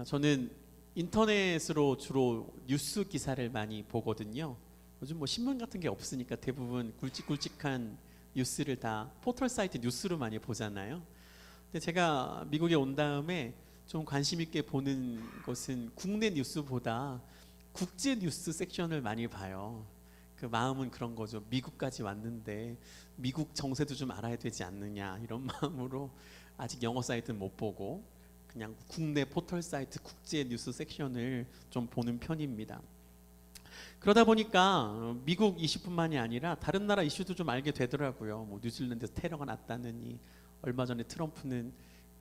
저는 인터넷으로 주로 뉴스 기사를 많이 보거든요. 요즘 뭐 신문 같은 게 없으니까 대부분 굵직굵직한 뉴스를 다 포털 사이트 뉴스로 많이 보잖아요. 근데 제가 미국에 온 다음에 좀 관심 있게 보는 것은 국내 뉴스보다 국제 뉴스 섹션을 많이 봐요. 그 마음은 그런 거죠. 미국까지 왔는데 미국 정세도 좀 알아야 되지 않느냐 이런 마음으로 아직 영어 사이트는 못 보고 그냥 국내 포털 사이트 국제 뉴스 섹션을 좀 보는 편입니다. 그러다 보니까 미국 이슈뿐만이 아니라 다른 나라 이슈도 좀 알게 되더라고요. 뭐 뉴질랜드에서 테러가 났다느니, 얼마 전에 트럼프는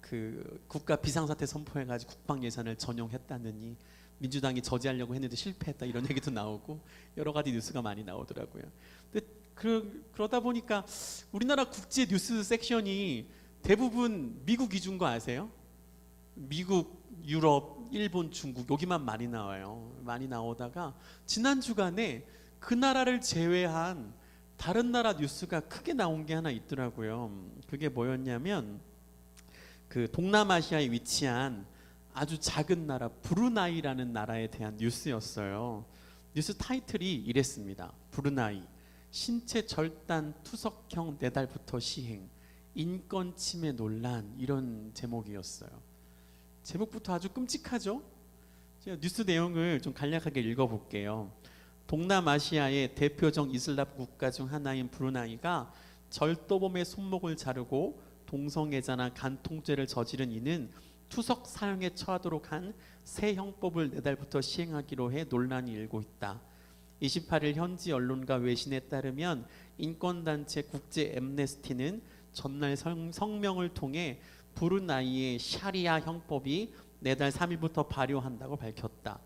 그 국가 비상사태 선포해가지고 국방 예산을 전용했다느니, 민주당이 저지하려고 했는데 실패했다 이런 얘기도 나오고 여러 가지 뉴스가 많이 나오더라고요. 근데 그러다 보니까 우리나라 국제 뉴스 섹션이 대부분 미국 위주인 거 아세요? 미국, 유럽, 일본, 중국 여기만 많이 나와요. 많이 나오다가 지난 주간에 그 나라를 제외한 다른 나라 뉴스가 크게 나온 게 하나 있더라고요. 그게 뭐였냐면 그 동남아시아에 위치한 아주 작은 나라 브루나이라는 나라에 대한 뉴스였어요. 뉴스 타이틀이 이랬습니다. 브루나이 신체 절단 투석형 4달부터 시행, 인권 침해 논란, 이런 제목이었어요. 제목부터 아주 끔찍하죠? 제가 뉴스 내용을 좀 간략하게 읽어볼게요. 동남아시아의 대표적 이슬람 국가 중 하나인 브루나이가 절도범의 손목을 자르고 동성애자나 간통죄를 저지른 이는 투석 사형에 처하도록 한 새 형법을 4달부터 시행하기로 해 논란이 일고 있다. 28일 현지 언론과 외신에 따르면 인권단체 국제 엠네스티는 전날 성명을 통해 브루나이의 샤리아 형법이 내달 3일부터 발효한다고 밝혔다.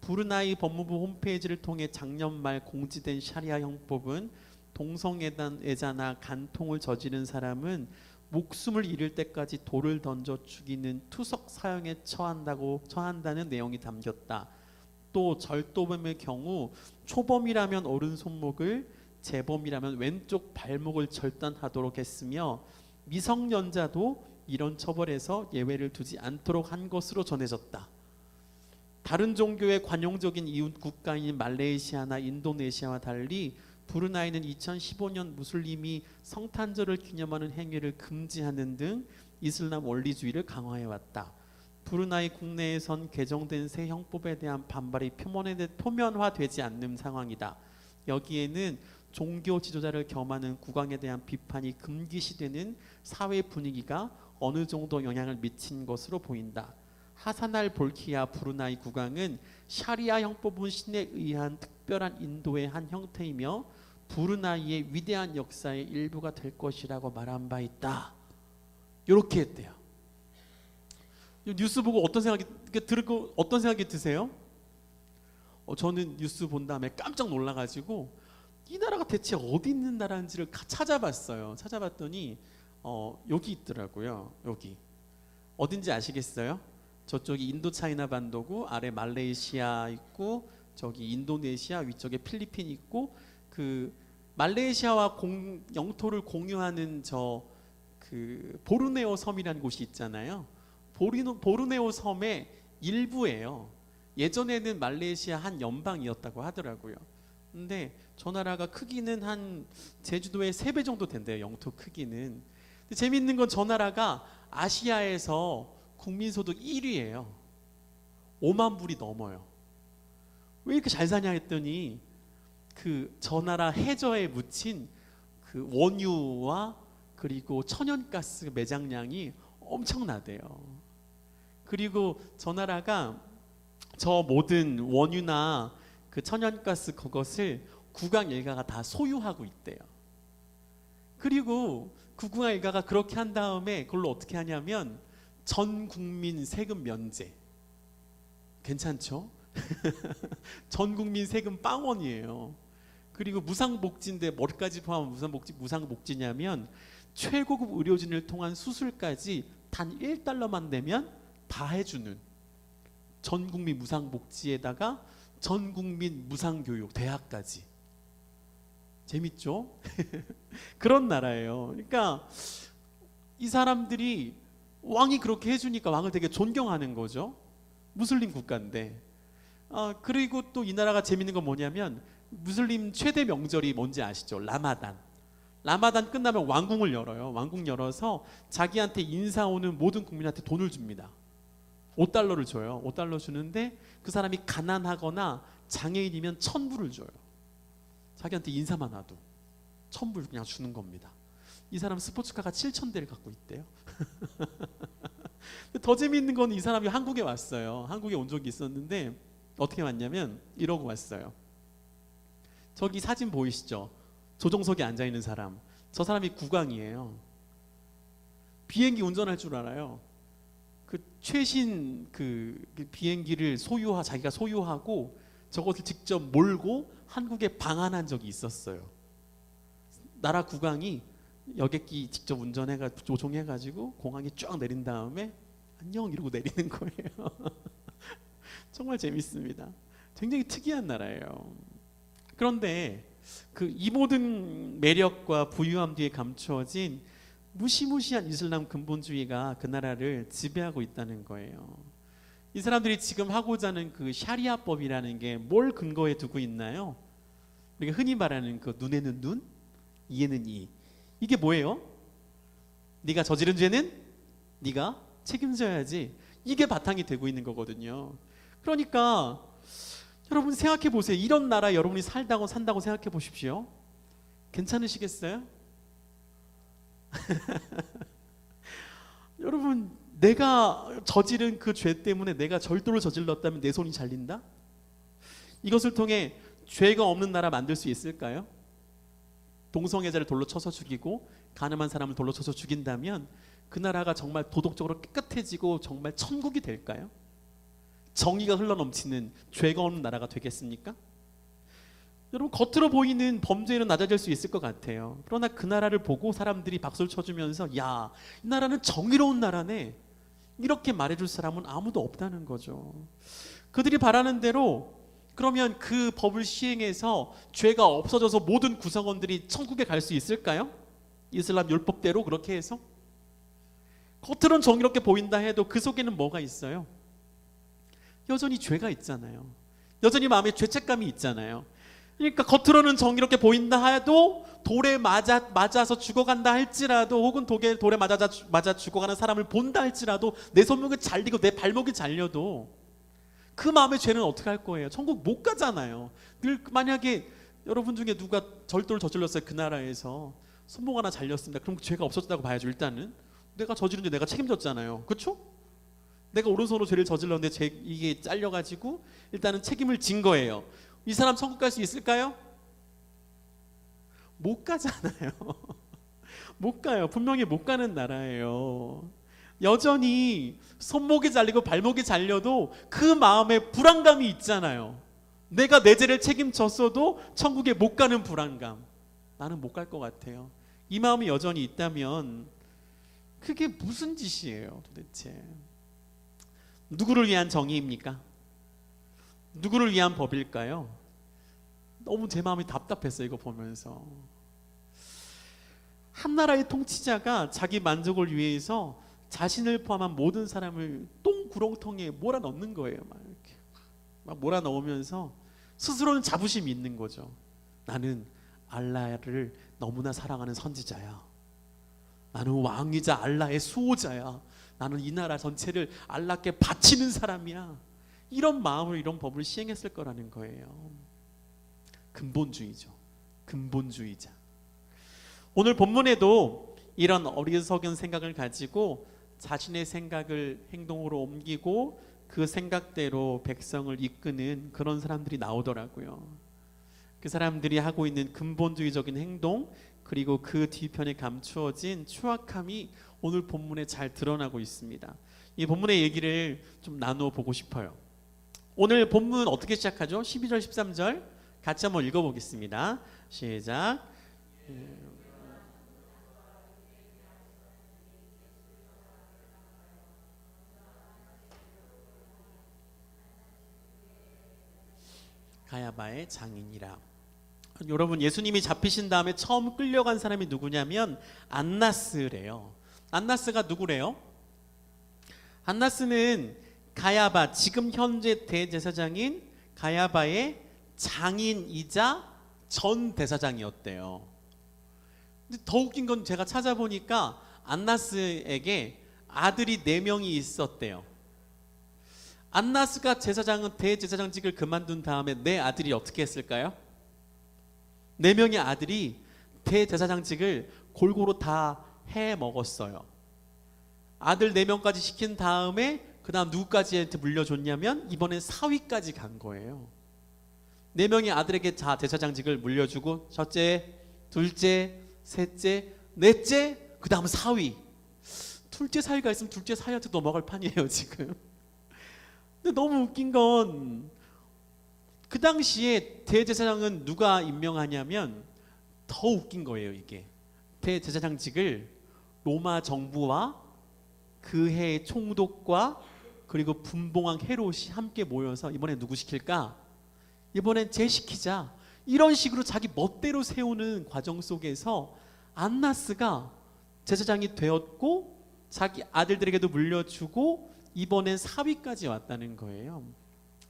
브루나이 법무부 홈페이지를 통해 작년 말 공지된 샤리아 형법은 동성애자나 간통을 저지른 사람은 목숨을 잃을 때까지 돌을 던져 죽이는 투석 사형에 처한다는 내용이 담겼다. 또 절도범의 경우 초범이라면 오른손목을, 재범이라면 왼쪽 발목을 절단하도록 했으며 미성년자도 이런 처벌에서 예외를 두지 않도록 한 것으로 전해졌다. 다른 종교의 관용적인 이웃 국가인 말레이시아나 인도네시아와 달리 브루나이는 2015년 무슬림이 성탄절을 기념하는 행위를 금지하는 등 이슬람 원리주의를 강화해왔다. 브루나이 국내에선 개정된 새 형법에 대한 반발이 표면화되지 않는 상황이다. 여기에는 종교 지도자를 겸하는 국왕에 대한 비판이 금기시되는 사회 분위기가 어느 정도 영향을 미친 것으로 보인다. 하사날 볼키아 브루나이 국왕은 샤리아 형법은 신에 의한 특별한 인도의 한 형태이며 브루나이의 위대한 역사의 일부가 될 것이라고 말한 바 있다. 이렇게 했대요. 뉴스 보고 어떤 생각이 드세요? 저는 뉴스 본 다음에 깜짝 놀라가지고 이 나라가 대체 어디 있는 나라인지를 찾아봤어요. 찾아봤더니 여기 있더라고요. 여기 어딘지 아시겠어요? 저쪽이 인도차이나 반도고 아래 말레이시아 있고 저기 인도네시아, 위쪽에 필리핀 있고 그 말레이시아와 영토를 공유하는 그 보르네오 섬이라는 곳이 있잖아요. 보르네오 섬의 일부예요. 예전에는 말레이시아 한 연방이었다고 하더라고요. 근데 저 나라가 크기는 한 제주도의 3배 정도 된대요. 영토 크기는. 근데 재밌는 건 저 나라가 아시아에서 국민소득 1위예요. 5만 불이 넘어요. 왜 이렇게 잘 사냐 했더니 저 나라 해저에 묻힌 그 원유와 그리고 천연가스 매장량이 엄청나대요. 그리고 저 나라가 저 모든 원유나 그 천연가스 그것을 국왕 일가가 다 소유하고 있대요. 그리고 국왕 일가가 그렇게 한 다음에 그걸로 어떻게 하냐면 전 국민 세금 면제. 괜찮죠? 전 국민 세금 빵원이에요. 그리고 무상복지인데 뭐까지 포함한 무상복지냐면 최고급 의료진을 통한 수술까지 단 1달러만 내면 다 해주는 전 국민 무상복지에다가 전 국민 무상교육, 대학까지. 재밌죠? 그런 나라예요. 그러니까 이 사람들이 왕이 그렇게 해주니까 왕을 되게 존경하는 거죠. 무슬림 국가인데. 그리고 또 이 나라가 재밌는 건 뭐냐면 무슬림 최대 명절이 뭔지 아시죠? 라마단. 라마단 끝나면 왕궁을 열어요. 왕궁 열어서 자기한테 인사 오는 모든 국민한테 돈을 줍니다. 5달러를 줘요. 5달러 주는데 그 사람이 가난하거나 장애인이면 1,000불을 줘요. 자기한테 인사만 와도 1,000불 그냥 주는 겁니다. 이 사람 스포츠카가 7,000대를 갖고 있대요. 더 재미있는 건 이 사람이 한국에 왔어요. 한국에 온 적이 있었는데 어떻게 왔냐면 이러고 왔어요. 저기 사진 보이시죠? 조종석에 앉아있는 사람. 저 사람이 국왕이에요. 비행기 운전할 줄 알아요. 그 최신 그 비행기를 자기가 소유하고 저것을 직접 몰고 한국에 방한한 적이 있었어요. 나라 국왕이 여객기 직접 조종해가지고 공항에 쫙 내린 다음에 안녕 이러고 내리는 거예요. 정말 재밌습니다. 굉장히 특이한 나라예요. 그런데 이 모든 매력과 부유함 뒤에 감추어진 무시무시한 이슬람 근본주의가 그 나라를 지배하고 있다는 거예요. 이 사람들이 지금 하고자 하는 그 샤리아법이라는 게 뭘 근거에 두고 있나요? 우리가 흔히 말하는 그 눈에는 눈, 이에는 이. 이게 뭐예요? 네가 저지른 죄는 네가 책임져야지. 이게 바탕이 되고 있는 거거든요. 그러니까 여러분 생각해 보세요. 이런 나라 여러분이 산다고 생각해 보십시오. 괜찮으시겠어요? 여러분 내가 저지른 그 죄 때문에 내가 절도를 저질렀다면 내 손이 잘린다? 이것을 통해 죄가 없는 나라 만들 수 있을까요? 동성애자를 돌로 쳐서 죽이고 가늠한 사람을 돌로 쳐서 죽인다면 그 나라가 정말 도덕적으로 깨끗해지고 정말 천국이 될까요? 정의가 흘러넘치는 죄가 없는 나라가 되겠습니까? 여러분 겉으로 보이는 범죄는 낮아질 수 있을 것 같아요. 그러나 그 나라를 보고 사람들이 박수를 쳐주면서 야, 이 나라는 정의로운 나라네, 이렇게 말해줄 사람은 아무도 없다는 거죠. 그들이 바라는 대로 그러면 그 법을 시행해서 죄가 없어져서 모든 구성원들이 천국에 갈 수 있을까요? 이슬람 율법대로 그렇게 해서? 겉으로는 정의롭게 보인다 해도 그 속에는 뭐가 있어요? 여전히 죄가 있잖아요. 여전히 마음에 죄책감이 있잖아요. 그러니까 겉으로는 정의롭게 보인다 해도 돌에 맞아서 죽어간다 할지라도, 혹은 돌에 맞아 죽어가는 사람을 본다 할지라도, 내 손목이 잘리고 내 발목이 잘려도 그 마음의 죄는 어떻게 할 거예요? 천국 못 가잖아요. 만약에 여러분 중에 누가 절도를 저질렀어요. 그 나라에서 손목 하나 잘렸습니다. 그럼 죄가 없어졌다고 봐야죠. 일단은 내가 저지른 죄 내가 책임졌잖아요. 그렇죠? 내가 오른손으로 죄를 저질렀는데 이게 잘려가지고 일단은 책임을 진 거예요. 이 사람 천국 갈 수 있을까요? 못 가잖아요. 못 가요. 분명히 못 가는 나라예요. 여전히 손목이 잘리고 발목이 잘려도 그 마음에 불안감이 있잖아요. 내가 내 죄를 책임졌어도 천국에 못 가는 불안감. 나는 못 갈 것 같아요. 이 마음이 여전히 있다면 그게 무슨 짓이에요 도대체? 누구를 위한 정의입니까? 누구를 위한 법일까요? 너무 제 마음이 답답했어요. 이거 보면서 한 나라의 통치자가 자기 만족을 위해서 자신을 포함한 모든 사람을 똥구렁텅이에 몰아넣는 거예요. 막 몰아넣으면서 스스로는 자부심이 있는 거죠. 나는 알라를 너무나 사랑하는 선지자야. 나는 왕이자 알라의 수호자야. 나는 이 나라 전체를 알라께 바치는 사람이야. 이런 마음을, 이런 법을 시행했을 거라는 거예요. 근본주의죠. 근본주의자. 오늘 본문에도 이런 어리석은 생각을 가지고 자신의 생각을 행동으로 옮기고 그 생각대로 백성을 이끄는 그런 사람들이 나오더라고요. 그 사람들이 하고 있는 근본주의적인 행동, 그리고 그 뒤편에 감추어진 추악함이 오늘 본문에 잘 드러나고 있습니다. 이 본문의 얘기를 좀 나누어 보고 싶어요. 오늘 본문 어떻게 시작하죠? 12절 13절 같이 한번 읽어보겠습니다. 시작. 가야바의 장인이라. 여러분, 예수님이 잡히신 다음에 처음 끌려간 사람이 누구냐면 안나스래요. 안나스가 누구래요? 안나스는 가야바, 지금 현재 대제사장인 가야바의 장인이자 전 대사장이었대요. 근데 더 웃긴 건 제가 찾아보니까 안나스에게 아들이 4명이 있었대요. 안나스가 대제사장직을 그만둔 다음에 내 아들이 어떻게 했을까요? 4명의 아들이 대제사장직을 골고루 다 해먹었어요. 아들 4명까지 시킨 다음에 그 다음 누구까지한테 물려줬냐면 이번엔 사위까지 간 거예요. 4명의 아들에게 대제사장직을 물려주고 첫째, 둘째, 셋째, 넷째, 그 다음 사위. 둘째 사위가 있으면 둘째 사위한테 넘어갈 판이에요 지금. 근데 너무 웃긴 건 그 당시에 대제사장은 누가 임명하냐면, 더 웃긴 거예요 이게. 대제사장직을 로마 정부와 그 해의 총독과 그리고 분봉왕 헤롯이 함께 모여서 이번에 누구 시킬까? 이번엔 쟤 시키자. 이런 식으로 자기 멋대로 세우는 과정 속에서 안나스가 제사장이 되었고 자기 아들들에게도 물려주고 이번엔 사위까지 왔다는 거예요.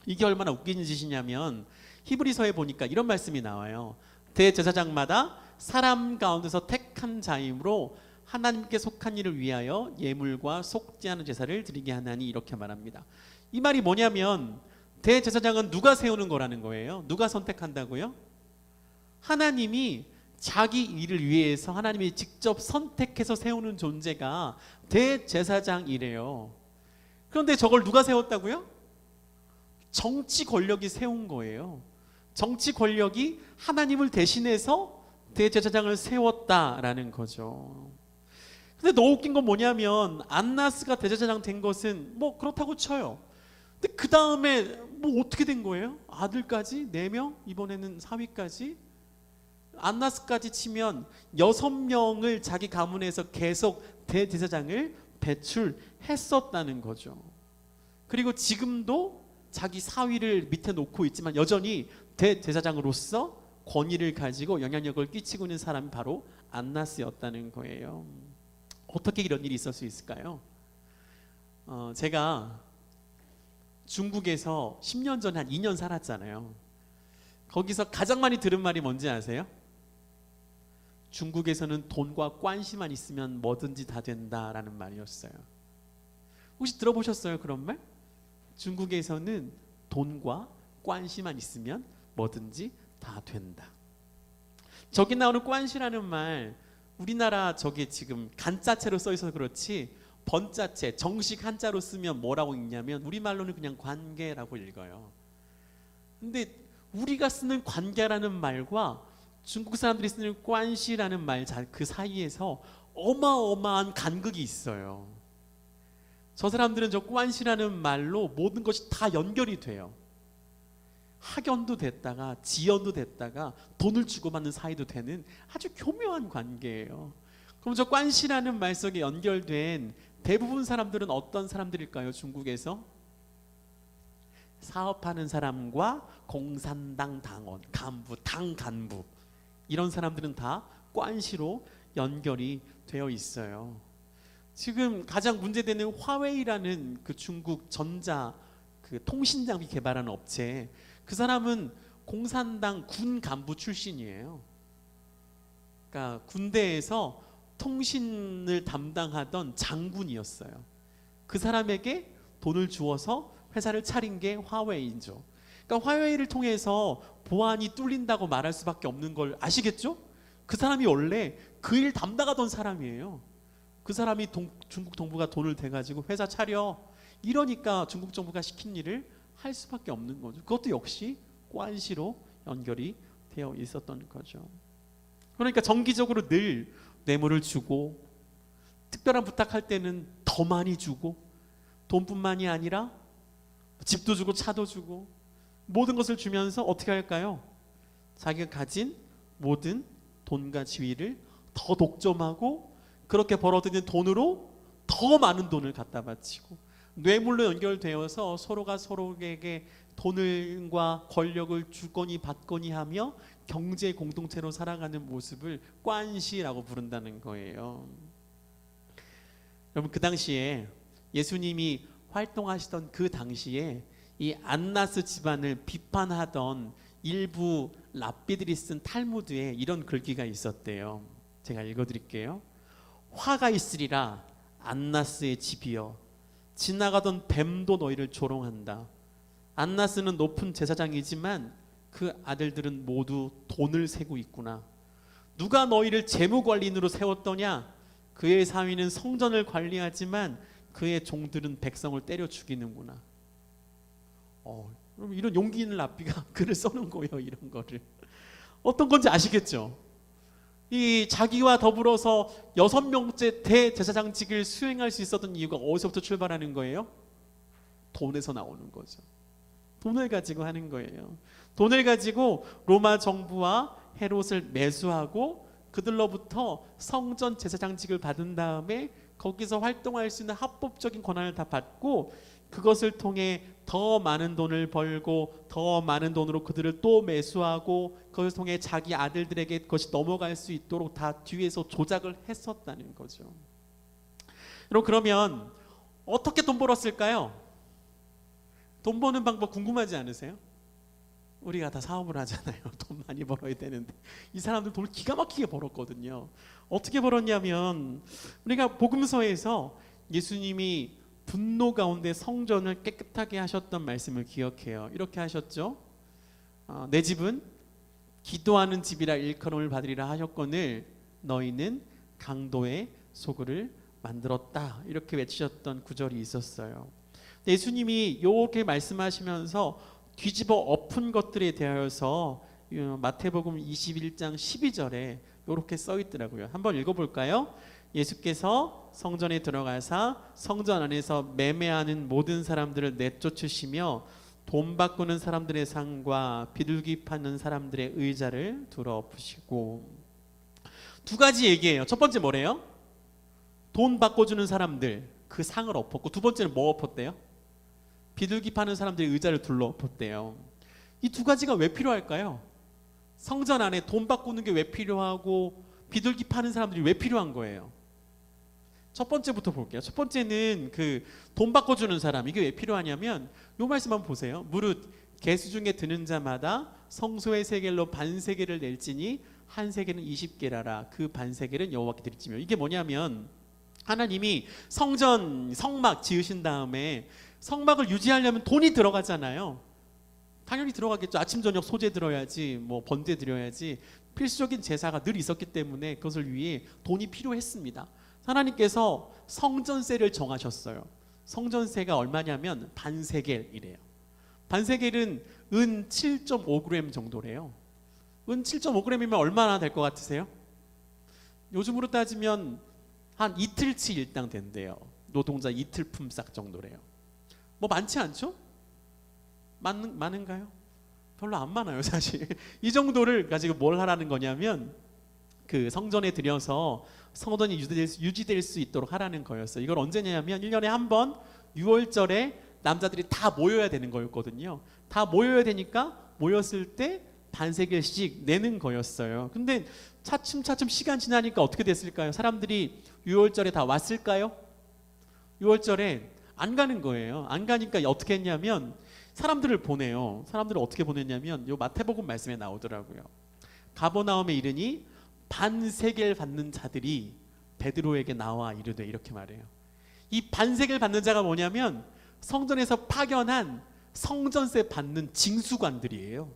이게 얼마나 웃기는 짓이냐면 히브리서에 보니까 이런 말씀이 나와요. 대제사장마다 사람 가운데서 택한 자임으로 하나님께 속한 일을 위하여 예물과 속지 않은 제사를 드리게 하나니, 이렇게 말합니다. 이 말이 뭐냐면 대제사장은 누가 세우는 거라는 거예요. 누가 선택한다고요? 하나님이 자기 일을 위해서 하나님이 직접 선택해서 세우는 존재가 대제사장이래요. 그런데 저걸 누가 세웠다고요? 정치 권력이 세운 거예요. 정치 권력이 하나님을 대신해서 대제사장을 세웠다라는 거죠. 근데 더 웃긴 건 뭐냐면 안나스가 대제사장 된 것은 뭐 그렇다고 쳐요. 근데 그 다음에 뭐 어떻게 된 거예요? 아들까지 4명, 이번에는 사위까지, 안나스까지 치면 6명을 자기 가문에서 계속 대제사장을 배출했었다는 거죠. 그리고 지금도 자기 사위를 밑에 놓고 있지만 여전히 대제사장으로서 권위를 가지고 영향력을 끼치고 있는 사람이 바로 안나스였다는 거예요. 어떻게 이런 일이 있을 수 있을까요? 제가 중국에서 10년 전에 한 2년 살았잖아요. 거기서 가장 많이 들은 말이 뭔지 아세요? 중국에서는 돈과 관심만 있으면 뭐든지 다 된다라는 말이었어요. 혹시 들어보셨어요 그런 말? 중국에서는 돈과 관심만 있으면 뭐든지 다 된다. 저기 나오는 관시라는 말, 우리나라 저게 지금 간자체로 써 있어서 그렇지 번자체, 정식 한자로 쓰면 뭐라고 읽냐면 우리말로는 그냥 관계라고 읽어요. 근데 우리가 쓰는 관계라는 말과 중국 사람들이 쓰는 관시라는 말 그 사이에서 어마어마한 간극이 있어요. 저 사람들은 저 관시라는 말로 모든 것이 다 연결이 돼요. 학연도 됐다가 지연도 됐다가 돈을 주고받는 사이도 되는 아주 교묘한 관계예요. 그럼 저 관시라는 말 속에 연결된 대부분 사람들은 어떤 사람들일까요? 중국에서 사업하는 사람과 공산당 당원, 간부, 당 간부, 이런 사람들은 다 관시로 연결이 되어 있어요. 지금 가장 문제되는 화웨이라는 그 중국 전자 그 통신 장비 개발하는 업체, 그 사람은 공산당 군 간부 출신이에요. 그러니까 군대에서 통신을 담당하던 장군이었어요. 그 사람에게 돈을 주어서 회사를 차린 게 화웨이죠. 그러니까 화웨이를 통해서 보안이 뚫린다고 말할 수밖에 없는 걸 아시겠죠? 그 사람이 원래 그 일 담당하던 사람이에요. 그 사람이 중국 정부가 돈을 대가지고 회사 차려, 이러니까 중국 정부가 시킨 일을 할 수밖에 없는 거죠. 그것도 역시 관시로 연결이 되어 있었던 거죠. 그러니까 정기적으로 늘 뇌물을 주고, 특별한 부탁할 때는 더 많이 주고, 돈뿐만이 아니라 집도 주고 차도 주고 모든 것을 주면서 어떻게 할까요? 자기가 가진 모든 돈과 지위를 더 독점하고, 그렇게 벌어들인 돈으로 더 많은 돈을 갖다 바치고, 뇌물로 연결되어서 서로가 서로에게 돈과 권력을 주거니 받거니 하며 경제 공동체로 살아가는 모습을 관시라고 부른다는 거예요. 여러분, 그 당시에 예수님이 활동하시던 그 당시에 이 안나스 집안을 비판하던 일부 랍비들이 쓴 탈무드에 이런 글귀가 있었대요. 제가 읽어드릴게요. 화가 있으리라 안나스의 집이여, 지나가던 뱀도 너희를 조롱한다. 안나스는 높은 제사장이지만 그 아들들은 모두 돈을 세고 있구나. 누가 너희를 재무관리인으로 세웠더냐? 그의 사위는 성전을 관리하지만 그의 종들은 백성을 때려 죽이는구나. 이런 용기 있는 랍비가 글을 써놓은 거예요. 이런 거를 어떤 건지 아시겠죠? 이 자기와 더불어서 6명째 대제사장직을 수행할 수 있었던 이유가 어디서부터 출발하는 거예요? 돈에서 나오는 거죠. 돈을 가지고 하는 거예요. 돈을 가지고 로마 정부와 헤롯을 매수하고 그들로부터 성전 제사장직을 받은 다음에 거기서 활동할 수 있는 합법적인 권한을 다 받고 그것을 통해 더 많은 돈을 벌고 더 많은 돈으로 그들을 또 매수하고 그것을 통해 자기 아들들에게 그것이 넘어갈 수 있도록 다 뒤에서 조작을 했었다는 거죠. 여러분, 그러면 어떻게 돈 벌었을까요? 돈 버는 방법 궁금하지 않으세요? 우리가 다 사업을 하잖아요. 돈 많이 벌어야 되는데 이 사람들 돈을 기가 막히게 벌었거든요. 어떻게 벌었냐면 우리가 복음서에서 예수님이 분노 가운데 성전을 깨끗하게 하셨던 말씀을 기억해요. 이렇게 하셨죠. 내 집은 기도하는 집이라 일컬음을 받으리라 하셨거늘 너희는 강도의 소굴을 만들었다. 이렇게 외치셨던 구절이 있었어요. 예수님이 이렇게 말씀하시면서 뒤집어 엎은 것들에 대하여서 마태복음 21장 12절에 이렇게 써 있더라고요. 한번 읽어볼까요? 예수께서 성전에 들어가사 성전 안에서 매매하는 모든 사람들을 내쫓으시며 돈 바꾸는 사람들의 상과 비둘기 파는 사람들의 의자를 들어 엎으시고. 두 가지 얘기예요. 첫 번째 뭐래요? 돈 바꿔주는 사람들 그 상을 엎었고, 두 번째는 뭐 엎었대요? 비둘기 파는 사람들이 의자를 둘러 엎었대요. 이 두 가지가 왜 필요할까요? 성전 안에 돈 바꾸는 게 왜 필요하고 비둘기 파는 사람들이 왜 필요한 거예요? 첫 번째부터 볼게요. 첫 번째는 그 돈 바꿔주는 사람, 이게 왜 필요하냐면 요 말씀 한번 보세요. 무릇 개수 중에 드는 자마다 성소의 세겔로 반세겔을 낼지니 한 세겔은 20게라라. 그 반세겔은 여호와께 드릴지며. 이게 뭐냐면 하나님이 성막 지으신 다음에 성막을 유지하려면 돈이 들어가잖아요. 당연히 들어가겠죠. 아침 저녁 소재 들어야지, 뭐 번제 드려야지. 필수적인 제사가 늘 있었기 때문에 그것을 위해 돈이 필요했습니다. 하나님께서 성전세를 정하셨어요. 성전세가 얼마냐면 반세겔이래요. 반세겔은 은 7.5g 정도래요. 은 7.5g이면 얼마나 될 것 같으세요? 요즘으로 따지면 한 이틀치 일당 된대요. 노동자 이틀 품삯 정도래요. 뭐 많지 않죠? 많은가요? 별로 안 많아요, 사실. 이 정도를 가지고 뭘 하라는 거냐면 그 성전에 들여서 성전이 유지될 수 있도록 하라는 거였어요. 이걸 언제냐면 1년에 한 번 6월절에 남자들이 다 모여야 되는 거였거든요. 다 모여야 되니까 모였을 때 반세겔씩 내는 거였어요. 근데 차츰 시간 지나니까 어떻게 됐을까요? 사람들이 6월절에 다 왔을까요? 6월절에 안 가는 거예요. 안 가니까 어떻게 했냐면 사람들을 보내요. 사람들을 어떻게 보냈냐면 요 마태복음 말씀에 나오더라고요. 가버나움에 이르니 반세겔 받는 자들이 베드로에게 나와 이르되, 이렇게 말해요. 이 반세겔 받는 자가 뭐냐면 성전에서 파견한 성전세 받는 징수관들이에요.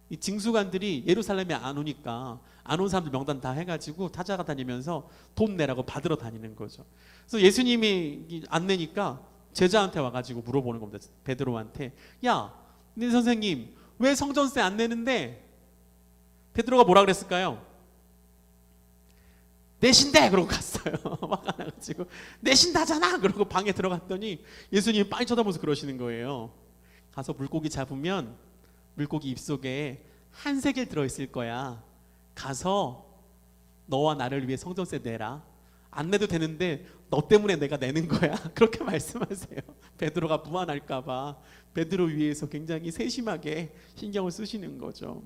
이 징수관들이 예루살렘에 안 오니까 안 온 사람들 명단 다 해가지고 찾아다니면서 돈 내라고 받으러 다니는 거죠. 그래서 예수님이 안 내니까 제자한테 와가지고 물어보는 겁니다. 베드로한테, 야, 네 선생님 왜 성전세 안 내는데? 베드로가 뭐라 그랬을까요? 내신대! 그러고 갔어요. 화가 나가지고 내신다잖아! 그러고 방에 들어갔더니 예수님이 빤히 쳐다보면서 그러시는 거예요. 가서 물고기 잡으면 물고기 입속에 한 세겔 들어있을 거야. 가서 너와 나를 위해 성전세 내라. 안 내도 되는데 너 때문에 내가 내는 거야. 그렇게 말씀하세요. 베드로가 무안할까 봐 베드로 위해서 굉장히 세심하게 신경을 쓰시는 거죠.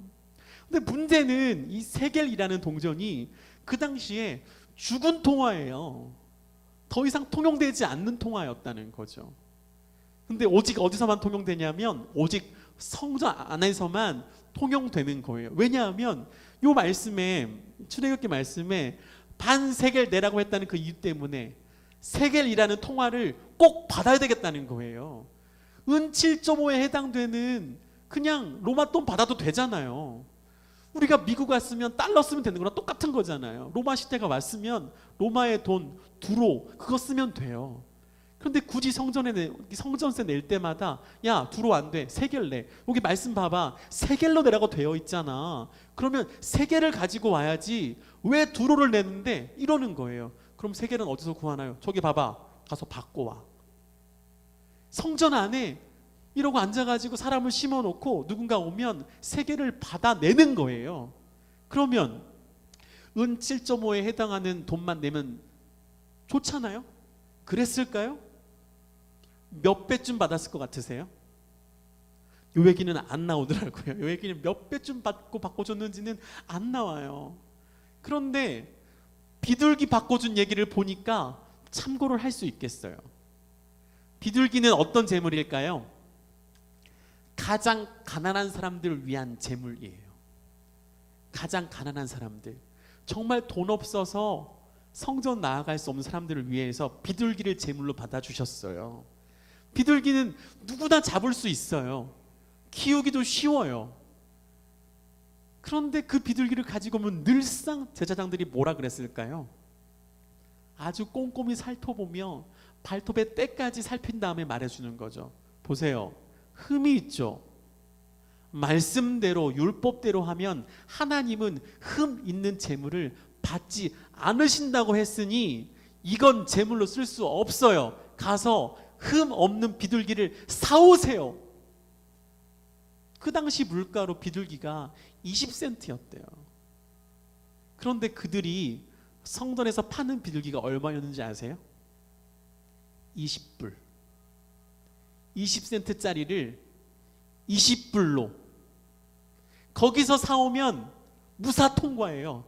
근데 문제는 이 세겔이라는 동전이 그 당시에 죽은 통화예요. 더 이상 통용되지 않는 통화였다는 거죠. 근데 오직 어디서만 통용되냐면 오직 성전 안에서만 통용되는 거예요. 왜냐하면 이 말씀에, 출애굽기 말씀에 반세겔 내라고 했다는 그 이유 때문에 세겔이라는 통화를 꼭 받아야 되겠다는 거예요. 은 7.5에 해당되는 그냥 로마 돈 받아도 되잖아요. 우리가 미국 왔으면 달러 쓰면 되는 거랑 똑같은 거잖아요. 로마 시대가 왔으면 로마의 돈 두로 그거 쓰면 돼요. 그런데 굳이 성전세 낼 때마다 야 두로 안 돼, 세겔 내. 여기 말씀 봐봐, 세겔로 내라고 되어 있잖아. 그러면 세겔을 가지고 와야지 왜 두로를 내는데 이러는 거예요. 그럼 세겔은 어디서 구하나요? 저기 봐봐, 가서 받고 와. 성전 안에 이러고 앉아가지고 사람을 심어놓고 누군가 오면 세겔을 받아내는 거예요. 그러면 은 7.5에 해당하는 돈만 내면 좋잖아요. 그랬을까요? 몇 배쯤 받았을 것 같으세요? 요 얘기는 안 나오더라고요. 요 얘기는 몇 배쯤 받고 바꿔줬는지는 안 나와요. 그런데 비둘기 바꿔준 얘기를 보니까 참고를 할 수 있겠어요. 비둘기는 어떤 재물일까요? 가장 가난한 사람들을 위한 재물이에요. 가장 가난한 사람들, 정말 돈 없어서 성전 나아갈 수 없는 사람들을 위해서 비둘기를 제물로 받아주셨어요. 비둘기는 누구나 잡을 수 있어요. 키우기도 쉬워요. 그런데 그 비둘기를 가지고 오면 늘상 제사장들이 뭐라 그랬을까요? 아주 꼼꼼히 살펴보며 발톱의 때까지 살핀 다음에 말해주는 거죠. 보세요, 흠이 있죠. 말씀대로 율법대로 하면 하나님은 흠 있는 제물을 받지 않으신다고 했으니 이건 제물로 쓸 수 없어요. 가서 흠 없는 비둘기를 사오세요. 그 당시 물가로 비둘기가 20센트였대요. 그런데 그들이 성전에서 파는 비둘기가 얼마였는지 아세요? 20불. 20센트짜리를 20불로 거기서 사오면 무사 통과예요.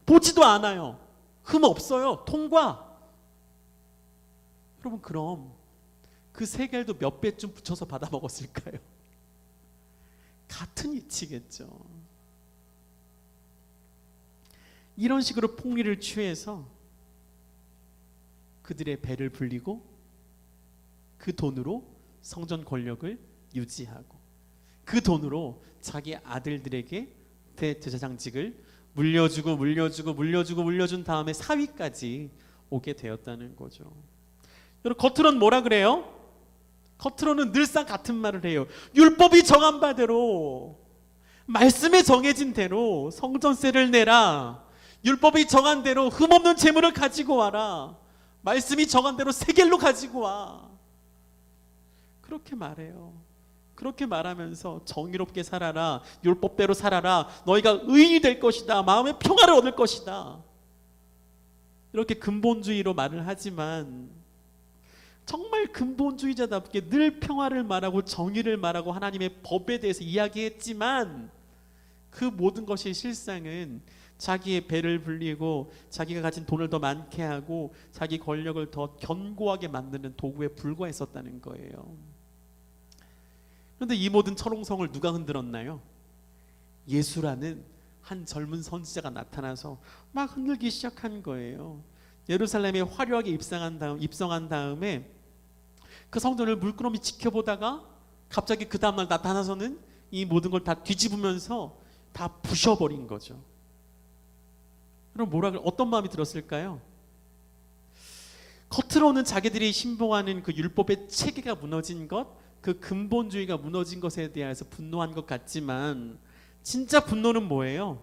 보지도 않아요. 흠 없어요. 통과. 여러분, 그럼 그 세겔도 몇 배쯤 붙여서 받아 먹었을까요? 같은 이치겠죠. 이런 식으로 폭리를 취해서 그들의 배를 불리고 그 돈으로 성전 권력을 유지하고 그 돈으로 자기 아들들에게 대제사장직을 물려준 다음에 사위까지 오게 되었다는 거죠. 여러분, 겉으로는 뭐라 그래요? 겉으로는 늘상 같은 말을 해요. 율법이 정한 바대로, 말씀에 정해진 대로 성전세를 내라. 율법이 정한 대로 흠없는 재물을 가지고 와라. 말씀이 정한 대로 세겔로 가지고 와. 그렇게 말해요. 그렇게 말하면서 정의롭게 살아라, 율법대로 살아라, 너희가 의인이 될 것이다, 마음의 평화를 얻을 것이다, 이렇게 근본주의로 말을 하지만 정말 근본주의자답게 늘 평화를 말하고 정의를 말하고 하나님의 법에 대해서 이야기했지만 그 모든 것이 실상은 자기의 배를 불리고 자기가 가진 돈을 더 많게 하고 자기 권력을 더 견고하게 만드는 도구에 불과했었다는 거예요. 그런데 이 모든 철옹성을 누가 흔들었나요? 예수라는 한 젊은 선지자가 나타나서 막 흔들기 시작한 거예요. 예루살렘에 화려하게 입성한 다음에 그 성전을 물끄러미 지켜보다가 갑자기 그 다음날 나타나서는 이 모든 걸 다 뒤집으면서 다 부셔버린 거죠. 그럼 어떤 마음이 들었을까요? 겉으로는 자기들이 신봉하는 그 율법의 체계가 무너진 것, 그 근본주의가 무너진 것에 대해서 분노한 것 같지만 진짜 분노는 뭐예요?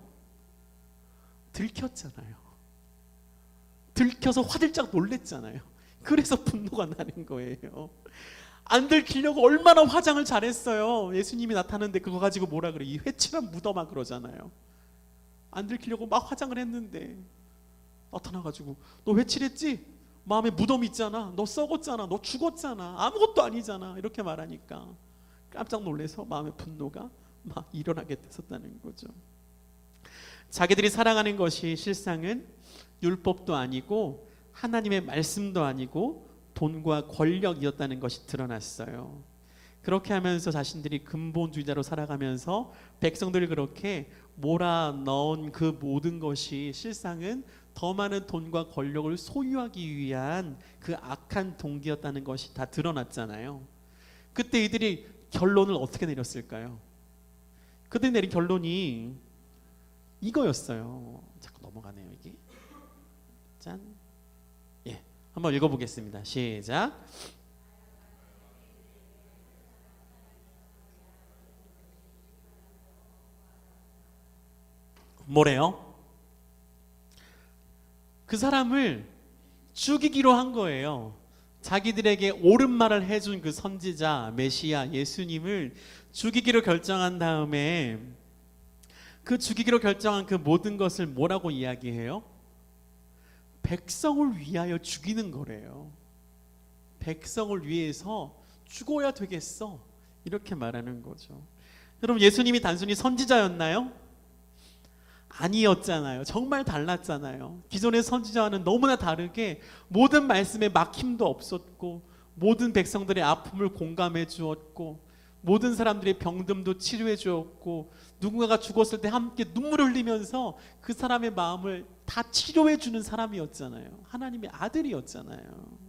들켰잖아요. 들켜서 화들짝 놀랬잖아요. 그래서 분노가 나는 거예요. 안 들키려고 얼마나 화장을 잘했어요. 예수님이 나타났는데 그거 가지고 뭐라 그래? 이 회칠한 무덤아 그러잖아요. 안 들키려고 막 화장을 했는데 나타나가지고 너 회칠했지? 마음에 무덤이 있잖아. 너 썩었잖아. 너 죽었잖아. 아무것도 아니잖아. 이렇게 말하니까 깜짝 놀라서 마음의 분노가 막 일어나게 됐었다는 거죠. 자기들이 살아가는 것이 실상은 율법도 아니고 하나님의 말씀도 아니고 돈과 권력이었다는 것이 드러났어요. 그렇게 하면서 자신들이 근본주의자로 살아가면서 백성들을 그렇게 몰아넣은 그 모든 것이 실상은 더 많은 돈과 권력을 소유하기 위한 그 악한 동기였다는 것이 다 드러났잖아요. 그때 이들이 결론을 어떻게 내렸을까요? 그때 내린 결론이 이거였어요. 자꾸 넘어가네요 이게. 짠. 예, 한번 읽어보겠습니다. 시작. 뭐래요? 그 사람을 죽이기로 한 거예요. 자기들에게 옳은 말을 해준 그 선지자 메시아 예수님을 죽이기로 결정한 다음에 그 죽이기로 결정한 그 모든 것을 뭐라고 이야기해요? 백성을 위하여 죽이는 거래요. 백성을 위해서 죽어야 되겠어, 이렇게 말하는 거죠. 여러분, 예수님이 단순히 선지자였나요? 아니었잖아요. 정말 달랐잖아요. 기존의 선지자와는 너무나 다르게 모든 말씀에 막힘도 없었고, 모든 백성들의 아픔을 공감해 주었고, 모든 사람들의 병듦도 치료해 주었고, 누군가가 죽었을 때 함께 눈물을 흘리면서 그 사람의 마음을 다 치료해 주는 사람이었잖아요. 하나님의 아들이었잖아요.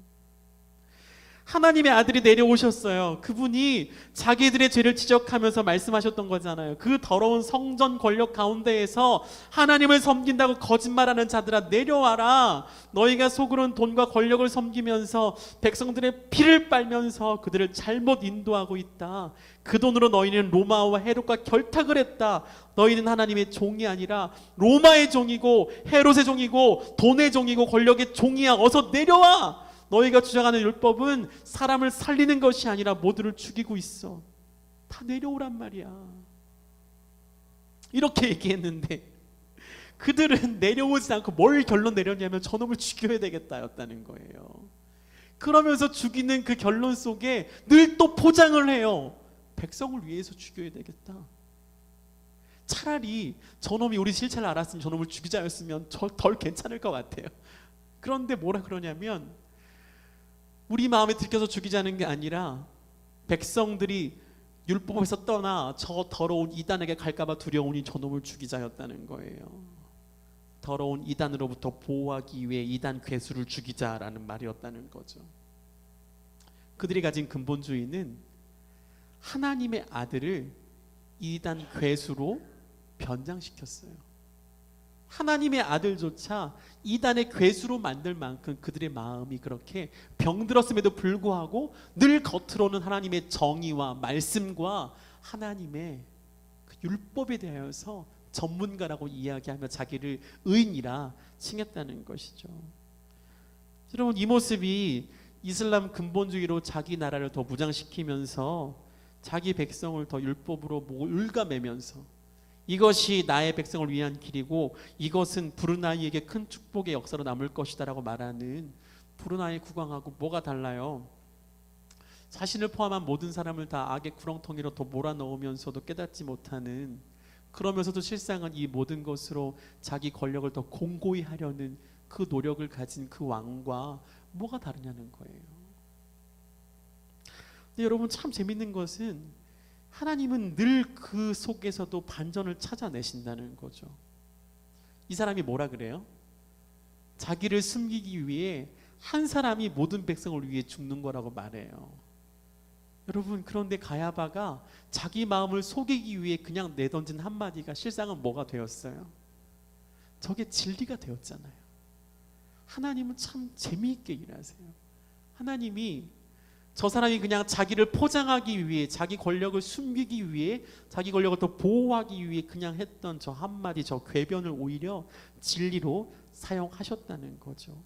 하나님의 아들이 내려오셨어요. 그분이 자기들의 죄를 지적하면서 말씀하셨던 거잖아요. 그 더러운 성전 권력 가운데에서 하나님을 섬긴다고 거짓말하는 자들아, 내려와라. 너희가 속으로는 돈과 권력을 섬기면서 백성들의 피를 빨면서 그들을 잘못 인도하고 있다. 그 돈으로 너희는 로마와 헤롯과 결탁을 했다. 너희는 하나님의 종이 아니라 로마의 종이고 헤롯의 종이고 돈의 종이고 권력의 종이야. 어서 내려와. 너희가 주장하는 율법은 사람을 살리는 것이 아니라 모두를 죽이고 있어. 다 내려오란 말이야. 이렇게 얘기했는데 그들은 내려오지 않고 뭘 결론 내렸냐면 저놈을 죽여야 되겠다였다는 거예요. 그러면서 죽이는 그 결론 속에 늘 또 포장을 해요. 백성을 위해서 죽여야 되겠다. 차라리 저놈이 우리 실체를 알았으면 저놈을 죽이자였으면 덜 괜찮을 것 같아요. 그런데 뭐라 그러냐면 우리 마음에 들켜서 죽이자는 게 아니라 백성들이 율법에서 떠나 저 더러운 이단에게 갈까봐 두려우니 저놈을 죽이자였다는 거예요. 더러운 이단으로부터 보호하기 위해 이단 괴수를 죽이자라는 말이었다는 거죠. 그들이 가진 근본주의는 하나님의 아들을 이단 괴수로 변장시켰어요. 하나님의 아들조차 이단의 괴수로 만들 만큼 그들의 마음이 그렇게 병들었음에도 불구하고 늘 겉으로는 하나님의 정의와 말씀과 하나님의 그 율법에 대하여서 전문가라고 이야기하며 자기를 의인이라 칭했다는 것이죠. 여러분, 이 모습이 이슬람 근본주의로 자기 나라를 더 무장시키면서 자기 백성을 더 율법으로 올가매면서 이것이 나의 백성을 위한 길이고 이것은 브루나이에게 큰 축복의 역사로 남을 것이다 라고 말하는 브루나이 국왕하고 뭐가 달라요? 자신을 포함한 모든 사람을 다 악의 구렁텅이로 더 몰아넣으면서도 깨닫지 못하는, 그러면서도 실상은 이 모든 것으로 자기 권력을 더 공고히 하려는 그 노력을 가진 그 왕과 뭐가 다르냐는 거예요. 근데 여러분, 참 재밌는 것은 하나님은 늘 그 속에서도 반전을 찾아내신다는 거죠. 이 사람이 뭐라 그래요? 자기를 숨기기 위해 한 사람이 모든 백성을 위해 죽는 거라고 말해요. 여러분, 그런데 가야바가 자기 마음을 속이기 위해 그냥 내던진 한마디가 실상은 뭐가 되었어요? 저게 진리가 되었잖아요. 하나님은 참 재미있게 일하세요. 하나님이 저 사람이 그냥 자기를 포장하기 위해, 자기 권력을 숨기기 위해, 자기 권력을 더 보호하기 위해 그냥 했던 저 한마디, 저 궤변을 오히려 진리로 사용하셨다는 거죠.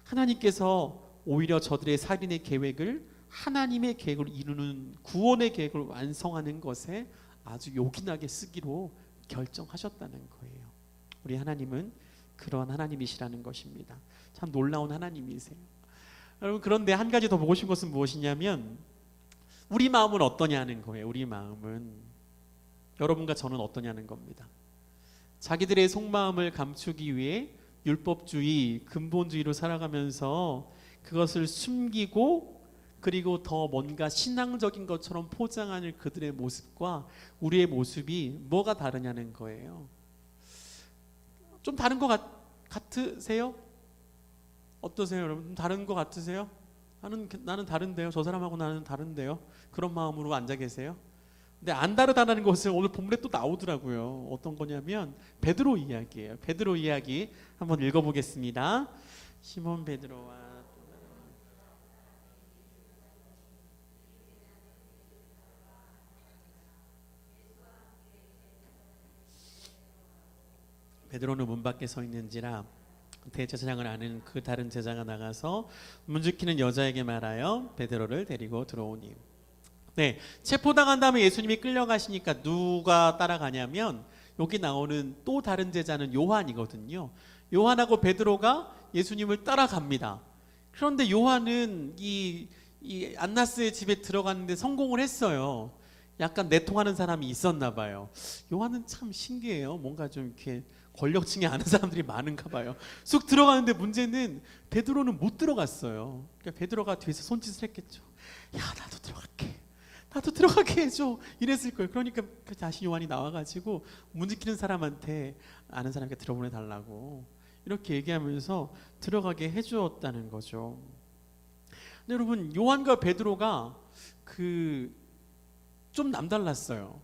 하나님께서 오히려 저들의 살인의 계획을 하나님의 계획을 이루는 구원의 계획을 완성하는 것에 아주 요긴하게 쓰기로 결정하셨다는 거예요. 우리 하나님은 그런 하나님이시라는 것입니다. 참 놀라운 하나님이세요. 여러분, 그런데 한 가지 더 보고 싶은 것은 무엇이냐면 우리 마음은 어떠냐는 거예요. 우리 마음은, 여러분과 저는 어떠냐는 겁니다. 자기들의 속마음을 감추기 위해 율법주의, 근본주의로 살아가면서 그것을 숨기고 그리고 더 뭔가 신앙적인 것처럼 포장하는 그들의 모습과 우리의 모습이 뭐가 다르냐는 거예요. 좀 다른 것 같으세요? 어떠세요, 여러분? 다른 것 같으세요? 나는 다른데요. 저 사람하고 나는 다른데요. 그런 마음으로 앉아 계세요? 근데 안 다르다는 것은 오늘 본문에 또 나오더라고요. 어떤 거냐면 베드로 이야기예요. 베드로 이야기 한번 읽어보겠습니다. 시몬 베드로와 베드로는 문 밖에 서 있는지라 대제사장을 아는 그 다른 제자가 나가서 문 지키는 여자에게 말하여 베드로를 데리고 들어오니. 네, 체포당한 다음에 예수님이 끌려가시니까 누가 따라가냐면 여기 나오는 또 다른 제자는 요한이거든요. 요한하고 베드로가 예수님을 따라갑니다. 그런데 요한은 이 안나스의 집에 들어갔는데 성공을 했어요. 약간 내통하는 사람이 있었나 봐요. 요한은 참 신기해요. 뭔가 좀 이렇게 권력층에 아는 사람들이 많은가 봐요. 쑥 들어가는데 문제는 베드로는 못 들어갔어요. 그러니까 베드로가 뒤에서 손짓을 했겠죠. 야, 나도 들어갈게. 나도 들어가게 해줘. 이랬을 거예요. 그러니까 다시 요한이 나와가지고 문 지키는 사람한테 아는 사람에게 들어보내 달라고 이렇게 얘기하면서 들어가게 해주었다는 거죠. 근데 여러분, 요한과 베드로가 좀 남달랐어요.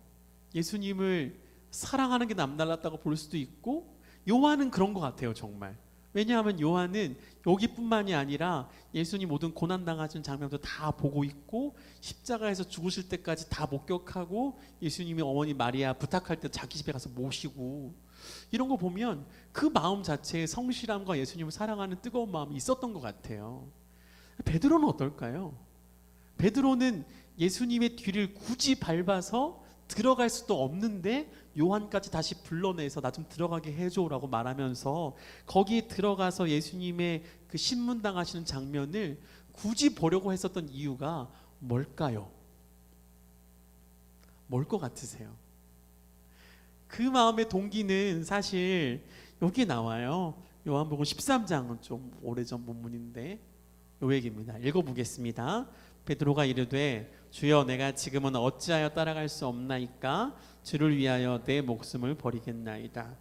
예수님을 사랑하는 게 남달랐다고 볼 수도 있고, 요한은 그런 것 같아요, 정말. 왜냐하면 요한은 여기뿐만이 아니라 예수님 모든 고난당하신 장면도 다 보고 있고 십자가에서 죽으실 때까지 다 목격하고 예수님이 어머니 마리아 부탁할 때 자기 집에 가서 모시고 이런 거 보면 그 마음 자체에 성실함과 예수님을 사랑하는 뜨거운 마음이 있었던 것 같아요. 베드로는 어떨까요? 베드로는 예수님의 뒤를 굳이 밟아서 들어갈 수도 없는데 요한까지 다시 불러내서 나 좀 들어가게 해줘라고 말하면서 거기에 들어가서 예수님의 그 신문당하시는 장면을 굳이 보려고 했었던 이유가 뭘까요? 뭘 것 같으세요? 그 마음의 동기는 사실 여기 나와요. 요한복음 13장은 좀 오래전 본문인데 요 얘기입니다. 읽어보겠습니다. 베드로가 이르되 주여, 내가 지금은 어찌하여 따라갈 수 없나이까? 주를 위하여 내 목숨을 버리겠나이다.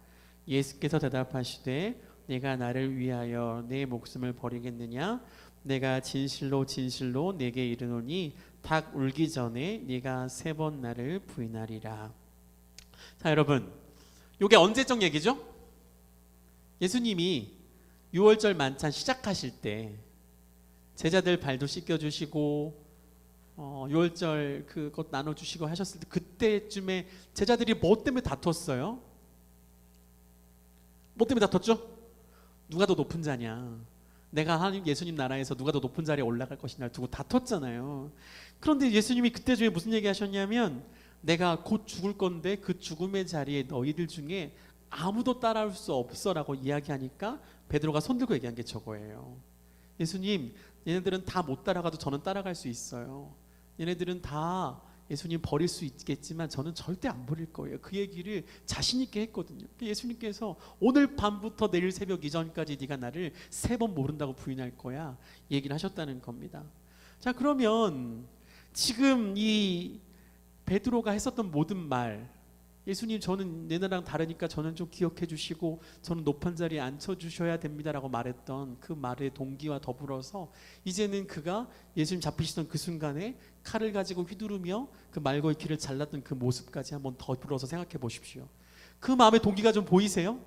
예수께서 대답하시되 내가 나를 위하여 내 목숨을 버리겠느냐? 내가 진실로 진실로 내게 이르노니 닭 울기 전에 네가 3번 나를 부인하리라. 자, 여러분, 이게 언제적 얘기죠? 예수님이 6월절 만찬 시작하실 때 제자들 발도 씻겨주시고 6월절 그것 나눠주시고 하셨을 때 그때쯤에 제자들이 뭐 때문에 다퉜어요? 뭐 때문에 다퉜죠? 누가 더 높은 자냐? 내가 하나님 예수님 나라에서 누가 더 높은 자리에 올라갈 것이냐를 두고 다퉜잖아요. 그런데 예수님이 그때 중에 무슨 얘기 하셨냐면 내가 곧 죽을 건데 그 죽음의 자리에 너희들 중에 아무도 따라올 수 없어라고 이야기하니까 베드로가 손들고 얘기한 게 저거예요. 예수님, 얘네들은 다 못 따라가도 저는 따라갈 수 있어요. 얘네들은 다 예수님 버릴 수 있겠지만 저는 절대 안 버릴 거예요. 그 얘기를 자신 있게 했거든요. 예수님께서 오늘 밤부터 내일 새벽 이전까지 네가 나를 3번 모른다고 부인할 거야 얘기를 하셨다는 겁니다. 자, 그러면 지금 이 베드로가 했었던 모든 말, 예수님 저는 얘네랑 다르니까 저는 좀 기억해 주시고 저는 높은 자리에 앉혀주셔야 됩니다라고 말했던 그 말의 동기와 더불어서 이제는 그가 예수님 잡히시던 그 순간에 칼을 가지고 휘두르며 그 말고의 길을 잘랐던 그 모습까지 한번 더불어서 생각해 보십시오. 그 마음의 동기가 좀 보이세요?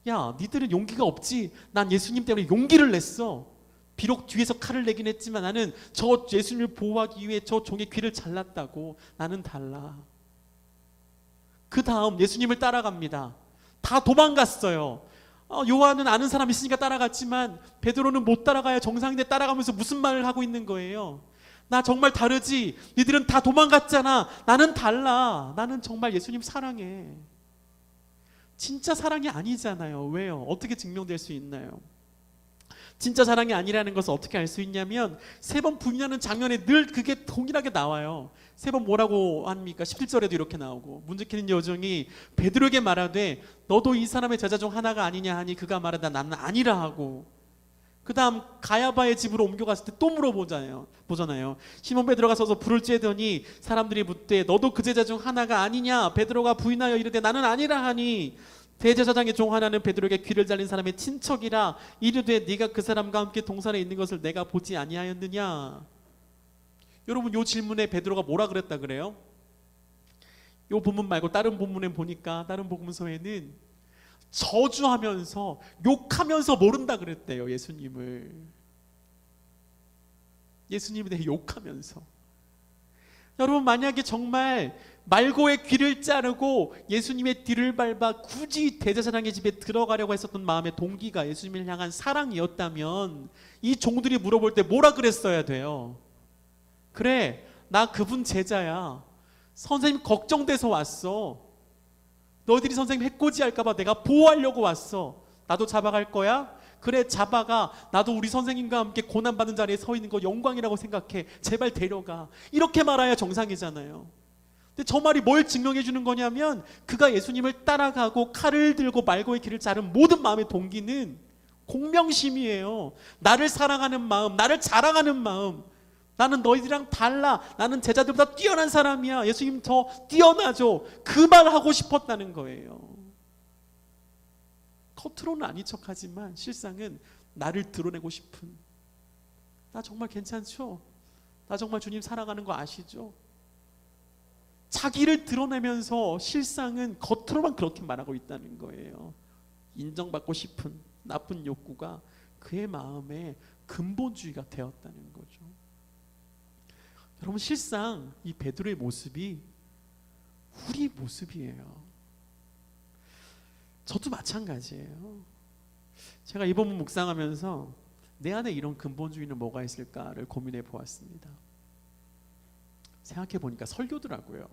야, 니들은 용기가 없지. 난 예수님 때문에 용기를 냈어. 비록 뒤에서 칼을 내긴 했지만 나는 저 예수님을 보호하기 위해 저 종의 귀를 잘랐다고. 나는 달라. 그 다음 예수님을 따라갑니다. 다 도망갔어요. 요한은 아는 사람 있으니까 따라갔지만 베드로는 못 따라가야 정상인데 따라가면서 무슨 말을 하고 있는 거예요? 나 정말 다르지. 니들은 다 도망갔잖아. 나는 달라. 나는 정말 예수님 사랑해. 진짜 사랑이 아니잖아요. 왜요? 어떻게 증명될 수 있나요? 진짜 사랑이 아니라는 것을 어떻게 알 수 있냐면 3번 부인하는 장면에 늘 그게 동일하게 나와요. 3번 뭐라고 합니까? 17절에도 이렇게 나오고 문 지키는 여종이 베드로에게 말하되 너도 이 사람의 제자 중 하나가 아니냐 하니 그가 말하다 나는 아니라 하고 그 다음 가야바의 집으로 옮겨갔을 때 또 보잖아요. 시몬 베드로가 서서 불을 쬐더니 사람들이 묻되 너도 그 제자 중 하나가 아니냐? 베드로가 부인하여 이르되 나는 아니라 하니 대제사장의 종 하나는 베드로에게 귀를 잘린 사람의 친척이라 이르되 네가 그 사람과 함께 동산에 있는 것을 내가 보지 아니하였느냐? 여러분, 요 질문에 베드로가 뭐라 그랬다 그래요? 요 본문 말고 다른 본문에 보니까, 다른 복음서에는 저주하면서 욕하면서 모른다 그랬대요. 예수님에 대해 욕하면서. 여러분, 만약에 정말 말고의 귀를 자르고 예수님의 뒤를 밟아 굳이 대제사장의 집에 들어가려고 했었던 마음의 동기가 예수님을 향한 사랑이었다면 이 종들이 물어볼 때 뭐라 그랬어야 돼요? 그래, 나 그분 제자야. 선생님 걱정돼서 왔어. 너희들이 선생님 해코지 할까봐 내가 보호하려고 왔어. 나도 잡아갈 거야? 그래, 잡아가. 나도 우리 선생님과 함께 고난받는 자리에 서 있는 거 영광이라고 생각해. 제발 데려가. 이렇게 말해야 정상이잖아요. 근데 저 말이 뭘 증명해 주는 거냐면 그가 예수님을 따라가고 칼을 들고 말고의 길을 자른 모든 마음의 동기는 공명심이에요. 나를 사랑하는 마음, 나를 자랑하는 마음. 나는 너희들이랑 달라. 나는 제자들보다 뛰어난 사람이야. 예수님 더 뛰어나죠. 그 말 하고 싶었다는 거예요. 겉으로는 아닌 척하지만 실상은 나를 드러내고 싶은, 나 정말 괜찮죠? 나 정말 주님 사랑하는 거 아시죠? 자기를 드러내면서 실상은 겉으로만 그렇게 말하고 있다는 거예요. 인정받고 싶은 나쁜 욕구가 그의 마음에 근본주의가 되었다는 거죠. 여러분, 실상 이 베드로의 모습이 우리 모습이에요. 저도 마찬가지예요. 제가 이 본문 묵상하면서 내 안에 이런 근본주의는 뭐가 있을까를 고민해 보았습니다. 생각해 보니까 설교더라고요.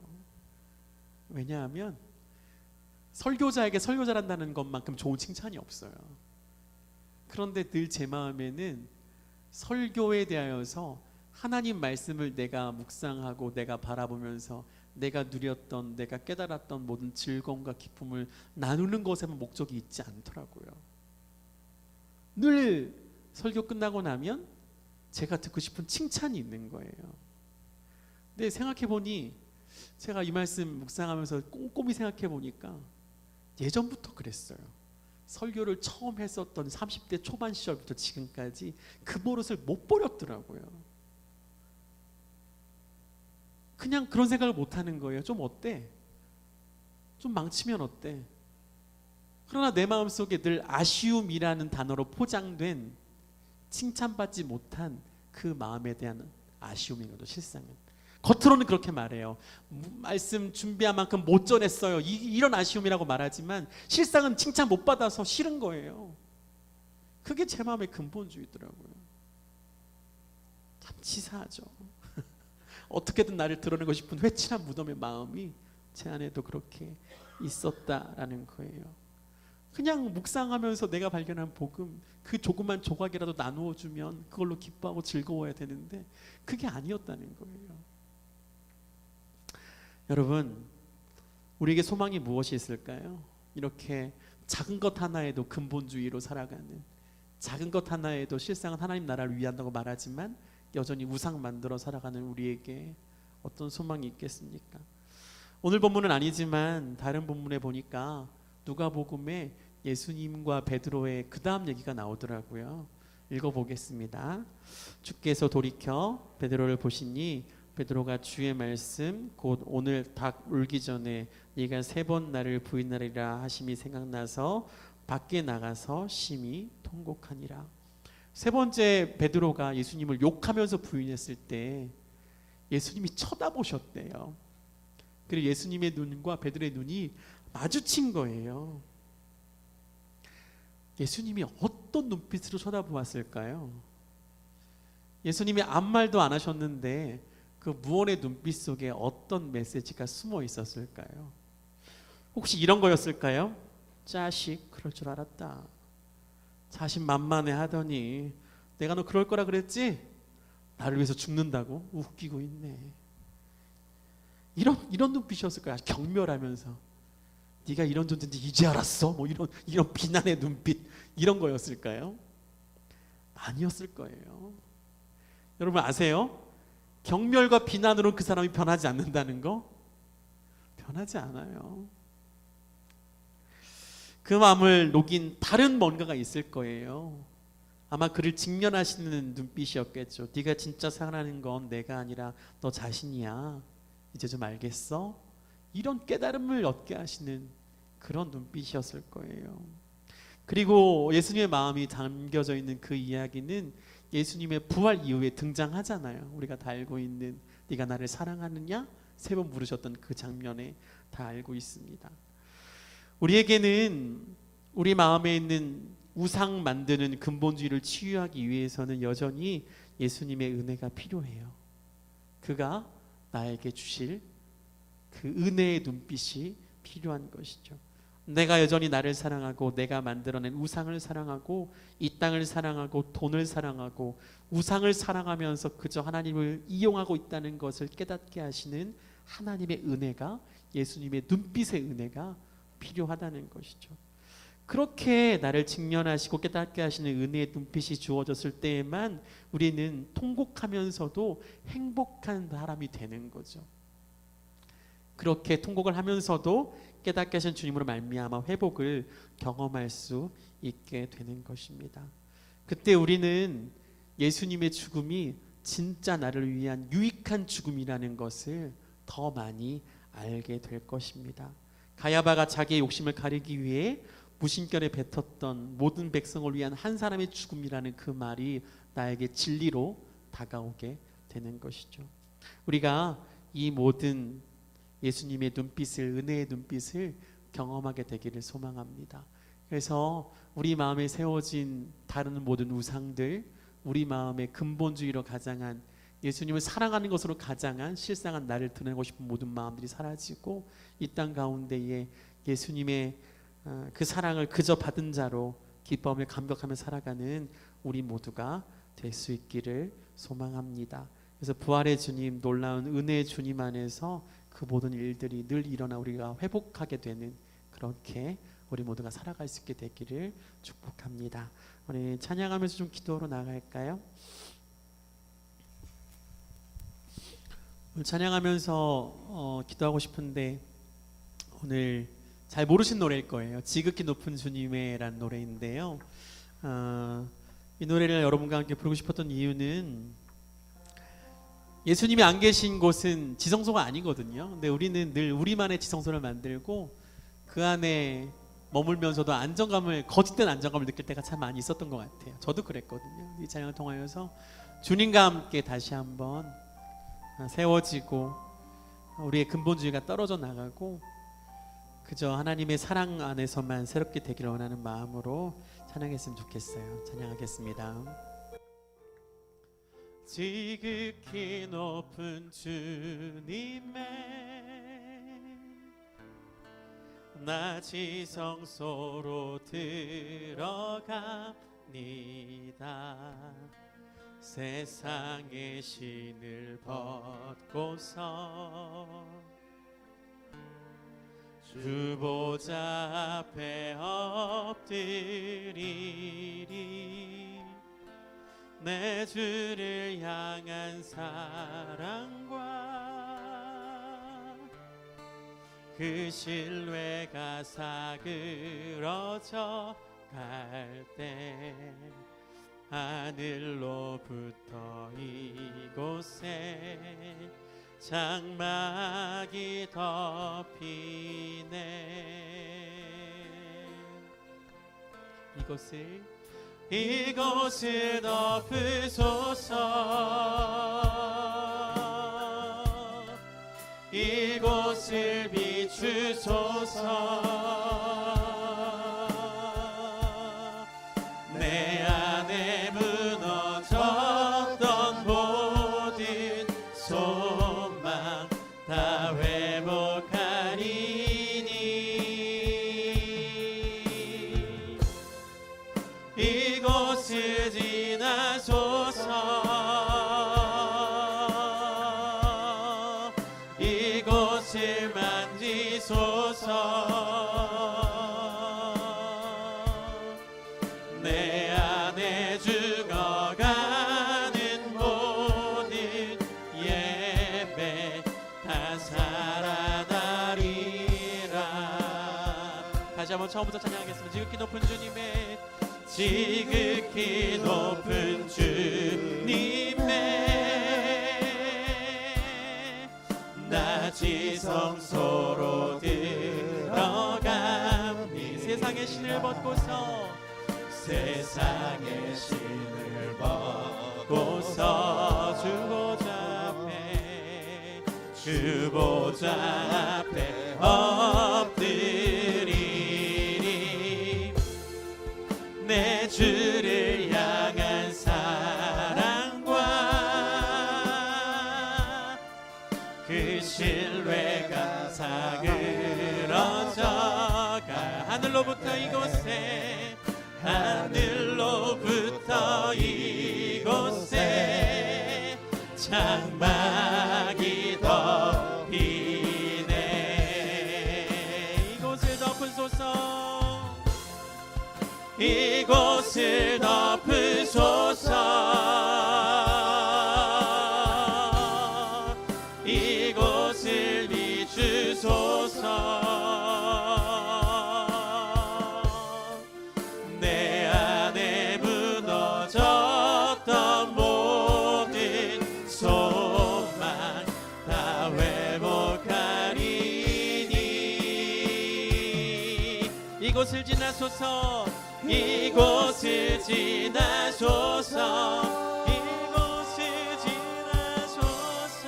왜냐하면 설교자에게 설교자란다는 것만큼 좋은 칭찬이 없어요. 그런데 늘 제 마음에는 설교에 대하여서 하나님 말씀을 내가 묵상하고 내가 바라보면서 내가 누렸던, 내가 깨달았던 모든 즐거움과 기쁨을 나누는 것에만 목적이 있지 않더라고요. 늘 설교 끝나고 나면 제가 듣고 싶은 칭찬이 있는 거예요. 근데 생각해보니, 제가 이 말씀 묵상하면서 꼼꼼히 생각해보니까 예전부터 그랬어요. 설교를 처음 했었던 30대 초반 시절부터 지금까지 그 버릇을 못 버렸더라고요. 그냥 그런 생각을 못 하는 거예요. 좀 어때? 좀 망치면 어때? 그러나 내 마음속에 늘 아쉬움이라는 단어로 포장된, 칭찬받지 못한 그 마음에 대한 아쉬움인 거죠. 실상은 겉으로는 그렇게 말해요. 말씀 준비한 만큼 못 전했어요. 이런 아쉬움이라고 말하지만 실상은 칭찬 못 받아서 싫은 거예요. 그게 제 마음의 근본주의더라고요. 참 치사하죠. 어떻게든 나를 드러내고 싶은 회칠한 무덤의 마음이 제 안에도 그렇게 있었다라는 거예요. 그냥 묵상하면서 내가 발견한 복음, 그 조그만 조각이라도 나누어 주면 그걸로 기뻐하고 즐거워야 되는데 그게 아니었다는 거예요. 여러분, 우리에게 소망이 무엇이 있을까요? 이렇게 작은 것 하나에도 근본주의로 살아가는, 작은 것 하나에도 실상은 하나님 나라를 위한다고 말하지만 여전히 우상 만들어 살아가는 우리에게 어떤 소망이 있겠습니까? 오늘 본문은 아니지만 다른 본문에 보니까 누가복음에 예수님과 베드로의 그 다음 얘기가 나오더라고요. 읽어보겠습니다. 주께서 돌이켜 베드로를 보시니 베드로가 주의 말씀 곧 오늘 닭 울기 전에 네가 3번 나를 부인하리라 하심이 생각나서 밖에 나가서 심히 통곡하니라. 3번째 베드로가 예수님을 욕하면서 부인했을 때 예수님이 쳐다보셨대요. 그리고 예수님의 눈과 베드로의 눈이 마주친 거예요. 예수님이 어떤 눈빛으로 쳐다보았을까요? 예수님이 아무 말도 안 하셨는데 그 무언의 눈빛 속에 어떤 메시지가 숨어 있었을까요? 혹시 이런 거였을까요? 자식, 그럴 줄 알았다. 자신만만해 하더니 내가 너 그럴 거라 그랬지? 나를 위해서 죽는다고? 웃기고 있네. 이런 눈빛이었을 거야. 경멸하면서 네가 이런 존재인지 이제 알았어? 뭐 이런 비난의 눈빛, 이런 거였을까요? 아니었을 거예요. 여러분 아세요? 경멸과 비난으로 그 사람이 변하지 않는다는 거? 변하지 않아요. 그 마음을 녹인 다른 뭔가가 있을 거예요. 아마 그를 직면하시는 눈빛이었겠죠. 네가 진짜 사랑하는 건 내가 아니라 너 자신이야. 이제 좀 알겠어? 이런 깨달음을 얻게 하시는 그런 눈빛이었을 거예요. 그리고 예수님의 마음이 담겨져 있는 그 이야기는 예수님의 부활 이후에 등장하잖아요. 우리가 다 알고 있는 네가 나를 사랑하느냐? 3번 물으셨던 그 장면에 다 알고 있습니다. 우리에게는 우리 마음에 있는 우상 만드는 근본주의를 치유하기 위해서는 여전히 예수님의 은혜가 필요해요. 그가 나에게 주실 그 은혜의 눈빛이 필요한 것이죠. 내가 여전히 나를 사랑하고 내가 만들어낸 우상을 사랑하고 이 땅을 사랑하고 돈을 사랑하고 우상을 사랑하면서 그저 하나님을 이용하고 있다는 것을 깨닫게 하시는 하나님의 은혜가, 예수님의 눈빛의 은혜가 필요하다는 것이죠. 그렇게 나를 직면하시고 깨닫게 하시는 은혜의 눈빛이 주어졌을 때에만 우리는 통곡하면서도 행복한 사람이 되는 거죠. 그렇게 통곡을 하면서도 깨닫게 하신 주님으로 말미암아 회복을 경험할 수 있게 되는 것입니다. 그때 우리는 예수님의 죽음이 진짜 나를 위한 유익한 죽음이라는 것을 더 많이 알게 될 것입니다. 가야바가 자기의 욕심을 가리기 위해 무심결에 뱉었던 모든 백성을 위한 한 사람의 죽음이라는 그 말이 나에게 진리로 다가오게 되는 것이죠. 우리가 이 모든 예수님의 눈빛을, 은혜의 눈빛을 경험하게 되기를 소망합니다. 그래서 우리 마음에 세워진 다른 모든 우상들, 우리 마음의 근본주의로 가장한 예수님을 사랑하는 것으로 가장한 실상한 나를 드러내고 싶은 모든 마음들이 사라지고 이 땅 가운데에 예수님의 그 사랑을 그저 받은 자로 기쁨을 감격하며 살아가는 우리 모두가 될 수 있기를 소망합니다. 그래서 부활의 주님, 놀라운 은혜의 주님 안에서 그 모든 일들이 늘 일어나 우리가 회복하게 되는, 그렇게 우리 모두가 살아갈 수 있게 되기를 축복합니다. 우리 찬양하면서 좀 기도로 나갈까요? 찬양하면서 기도하고 싶은데 오늘 잘 모르신 노래일 거예요. 지극히 높은 주님의 라는 노래인데요. 이 노래를 여러분과 함께 부르고 싶었던 이유는 예수님이 안 계신 곳은 지성소가 아니거든요. 근데 우리는 늘 우리만의 지성소를 만들고 그 안에 머물면서도 안정감을, 거짓된 안정감을 느낄 때가 참 많이 있었던 것 같아요. 저도 그랬거든요. 이 찬양을 통하여서 주님과 함께 다시 한번 세워지고 우리의 근본주의가 떨어져 나가고 그저 하나님의 사랑 안에서만 새롭게 되기를 원하는 마음으로 찬양했으면 좋겠어요. 찬양하겠습니다. 지극히 높은 주님의 나 지성소로 들어갑니다. 세상의 신을 벗고서 주 보좌 앞에 엎드리리. 내 주를 향한 사랑과 그 신뢰가 사그러져 갈 때 하늘로부터 이곳에 장막이 덮이네. 이곳을 덮으소서. 이곳을 비추소서. 내 안에 무너졌던 모든 소망 다 회복하리니. 이곳을 지나소서. 이곳을 만지소서. 내 안에 주가 살아나리라. 다시 한번 처음부터 찬양하겠습니다. 지극히 높은 주님의, 지극히 높은 주님의 나 지성소로 들어가니. 세상의 신을 벗고서, 세상의 신을 벗고서 주 보좌 앞에 엎드리니. 내 주를 향한 사랑과 그 신뢰가 사그러져가 하늘로부터 이곳에, 하늘로부터 이곳에 장막이 덮이네. 이곳을 덮으소서, 이곳을 덮으소서, 이곳을 비추소서. 내 안에 무너졌던 모든 소망 다 회복하리니. 이곳을 지나소서, 이곳을 지나소서, 이곳을 지나소서,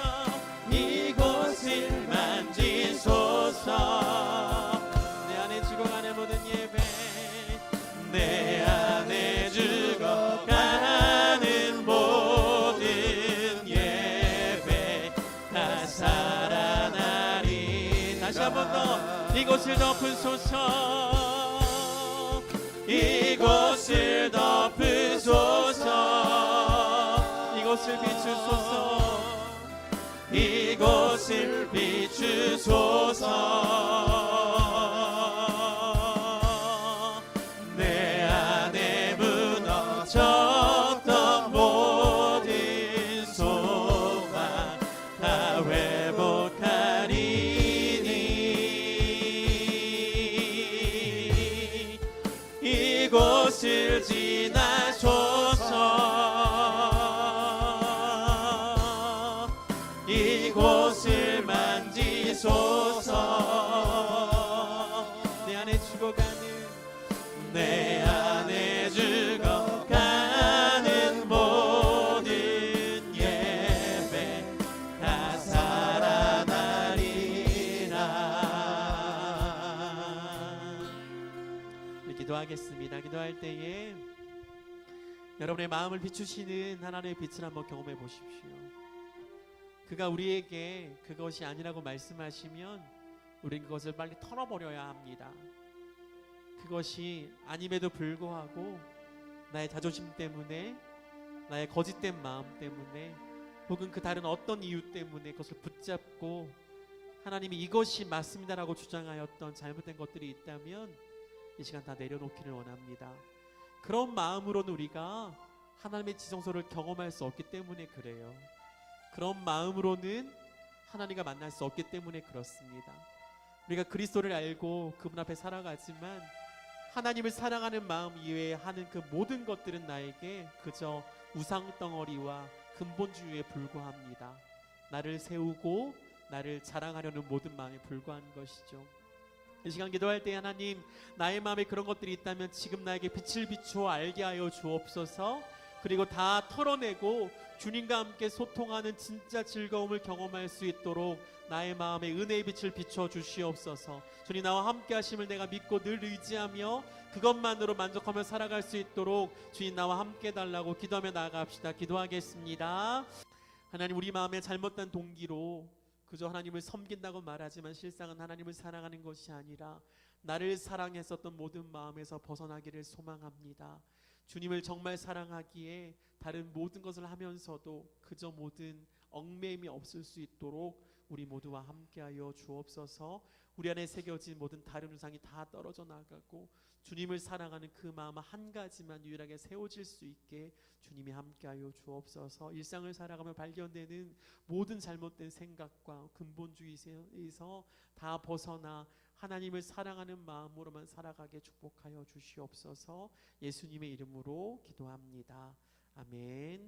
이곳을 만지소서. 내 안에 죽어가는 모든 예배, 내 안에 죽어가는 모든 예배 다 살아나리. 다시 한 번 더, 이곳을 덮으소서, 이곳을 덮으소서, 이곳을 비추소서, 이곳을 비추소서. 내 안에 무너졌던 모든 소망 다 회복하리니. 이곳을 지나소서, 이곳을 만지소서. 내 안에 죽어가는, 내 안에 죽어가는 모든 예배 다 살아나리라. 기도하겠습니다. 기도할 때에 여러분의 마음을 비추시는 하나님의 빛을 한번 경험해 보십시오. 그가 우리에게 그것이 아니라고 말씀하시면 우린 그것을 빨리 털어버려야 합니다. 그것이 아님에도 불구하고 나의 자존심 때문에, 나의 거짓된 마음 때문에, 혹은 그 다른 어떤 이유 때문에 그것을 붙잡고 하나님이 이것이 맞습니다라고 주장하였던 잘못된 것들이 있다면 이 시간 다 내려놓기를 원합니다. 그런 마음으로는 우리가 하나님의 지성소를 경험할 수 없기 때문에 그래요. 그런 마음으로는 하나님과 만날 수 없기 때문에 그렇습니다. 우리가 그리스도를 알고 그분 앞에 살아가지만 하나님을 사랑하는 마음 이외에 하는 그 모든 것들은 나에게 그저 우상덩어리와 근본주의에 불과합니다. 나를 세우고 나를 자랑하려는 모든 마음에 불과한 것이죠. 이 시간 기도할 때 하나님, 나의 마음에 그런 것들이 있다면 지금 나에게 빛을 비추어 알게 하여 주옵소서. 그리고 다 털어내고 주님과 함께 소통하는 진짜 즐거움을 경험할 수 있도록 나의 마음에 은혜의 빛을 비춰 주시옵소서. 주님, 나와 함께 하심을 내가 믿고 늘 의지하며 그것만으로 만족하며 살아갈 수 있도록 주님 나와 함께 달라고 기도하며 나아갑시다. 기도하겠습니다. 하나님, 우리 마음에 잘못된 동기로 그저 하나님을 섬긴다고 말하지만 실상은 하나님을 사랑하는 것이 아니라 나를 사랑했었던 모든 마음에서 벗어나기를 소망합니다. 주님을 정말 사랑하기에 다른 모든 것을 하면서도 그저 모든 얽매임이 없을 수 있도록 우리 모두와 함께하여 주옵소서. 우리 안에 새겨진 모든 다른 우상이 다 떨어져 나가고 주님을 사랑하는 그 마음 한 가지만 유일하게 세워질 수 있게 주님이 함께하여 주옵소서. 일상을 살아가며 발견되는 모든 잘못된 생각과 근본주의에서 다 벗어나 하나님을 사랑하는 마음으로만 살아가게 축복하여 주시옵소서. 예수님의 이름으로 기도합니다. 아멘.